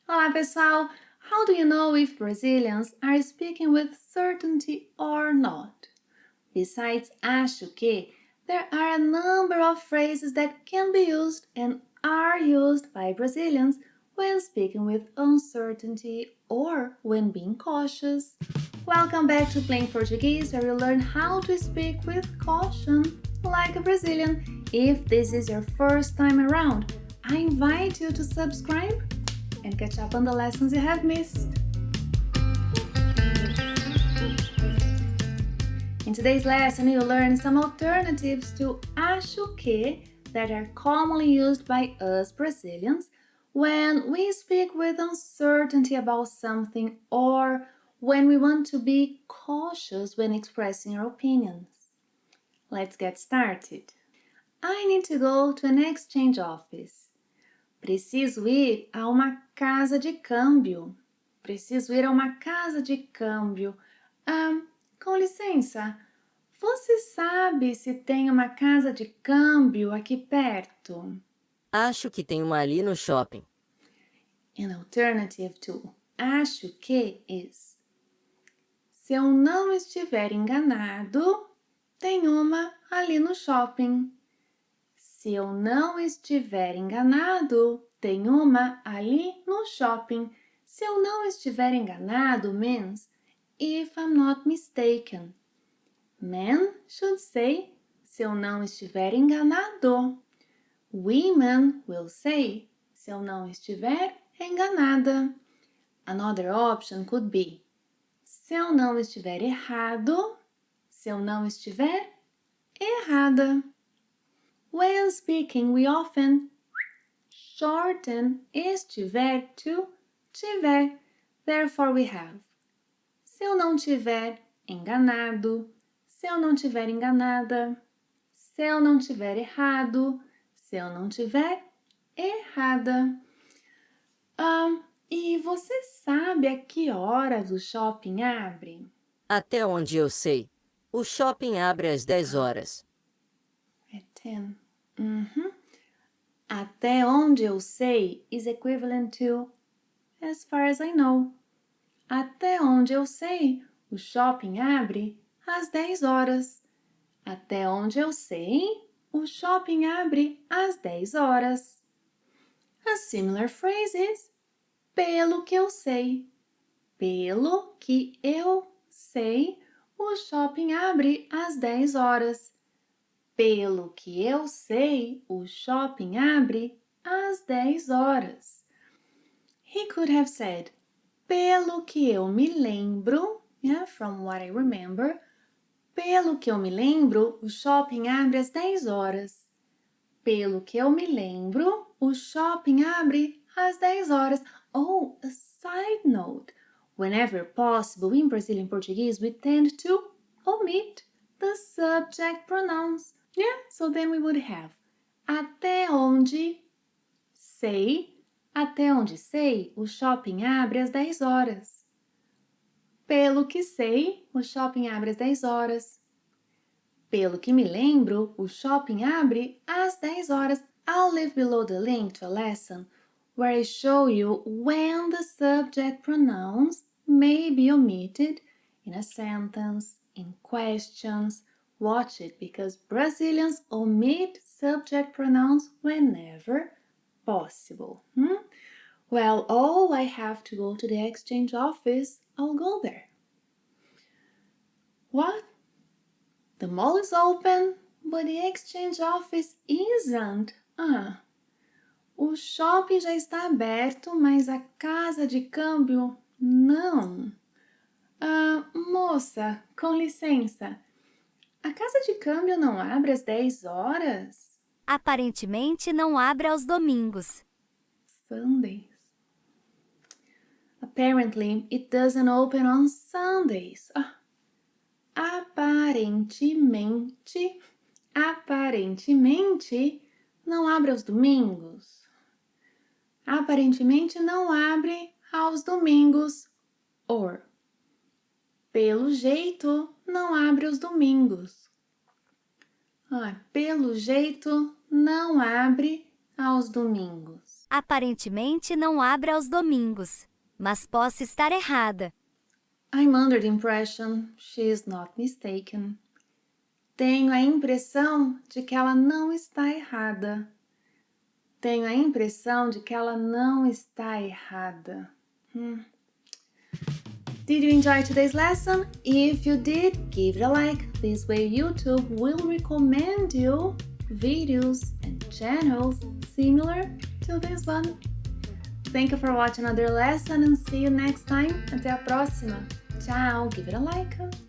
Olá, pessoal! How do you know if Brazilians are speaking with certainty or not? Besides acho que, there are a number of phrases that can be used and are used by Brazilians when speaking with uncertainty or when being cautious. Welcome back to Playing Portuguese, where you learn how to speak with caution like a Brazilian. If this is your first time around, I invite you to subscribe and catch up on the lessons you have missed. In today's lesson, you'll learn some alternatives to acho que that are commonly used by us Brazilians when we speak with uncertainty about something or when we want to be cautious when expressing our opinions. Let's get started. I need to go to an exchange office. Preciso ir a uma casa de câmbio. Preciso ir a uma casa de câmbio. Com licença, você sabe se tem uma casa de câmbio aqui perto? Acho que tem uma ali no shopping. An alternative to acho que is: se eu não estiver enganado, tem uma ali no shopping. Se eu não estiver enganado, tem uma ali no shopping. Se eu não estiver enganado means if I'm not mistaken. Men should say se eu não estiver enganado. Women will say se eu não estiver enganada. Another option could be se eu não estiver errado, se eu não estiver errada. When speaking, we often shorten estiver to tiver. Therefore, we have se eu não tiver enganado, se eu não tiver enganada, se eu não tiver errado, se eu não tiver errada. E você sabe a que horas o shopping abre? Até onde eu sei, o shopping abre às 10 horas. At 10. Até onde eu sei is equivalent to as far as I know. Até onde eu sei, o shopping abre às 10 horas. Até onde eu sei, o shopping abre às 10 horas. A similar phrase is pelo que eu sei. Pelo que eu sei, o shopping abre às 10 horas. Pelo que eu sei, o shopping abre às 10 horas. He could have said, pelo que eu me lembro, from what I remember, pelo que eu me lembro, o shopping abre às 10 horas. Pelo que eu me lembro, o shopping abre às 10 horas. Oh, a side note. Whenever possible, in Brazilian Portuguese, we tend to omit the subject pronouns. Yeah, so then we would have até onde sei. Até onde sei, o shopping abre às 10 horas. Pelo que sei, o shopping abre às 10 horas. Pelo que me lembro, o shopping abre às 10 horas. I'll leave below the link to a lesson where I show you when the subject pronouns may be omitted in a sentence, in questions. Watch it because Brazilians omit subject pronouns whenever possible. Well, I have to go to the exchange office. I'll go there. What? The mall is open, but the exchange office isn't. O shopping já está aberto, mas a casa de câmbio não. Moça, com licença. A casa de câmbio não abre às 10 horas? Aparentemente não abre aos domingos. Sundays. Apparently, it doesn't open on Sundays. Aparentemente não abre aos domingos. Aparentemente não abre aos domingos. Or, pelo jeito não abre aos domingos. Pelo jeito não abre aos domingos. Aparentemente não abre aos domingos, mas posso estar errada. I'm under the impression she is not mistaken. Tenho a impressão de que ela não está errada. Tenho a impressão de que ela não está errada. Did you enjoy today's lesson? If you did, give it a like. This way YouTube will recommend you videos and channels similar to this one. Thank you for watching another lesson and see you next time. Até a próxima. Tchau. Give it a like.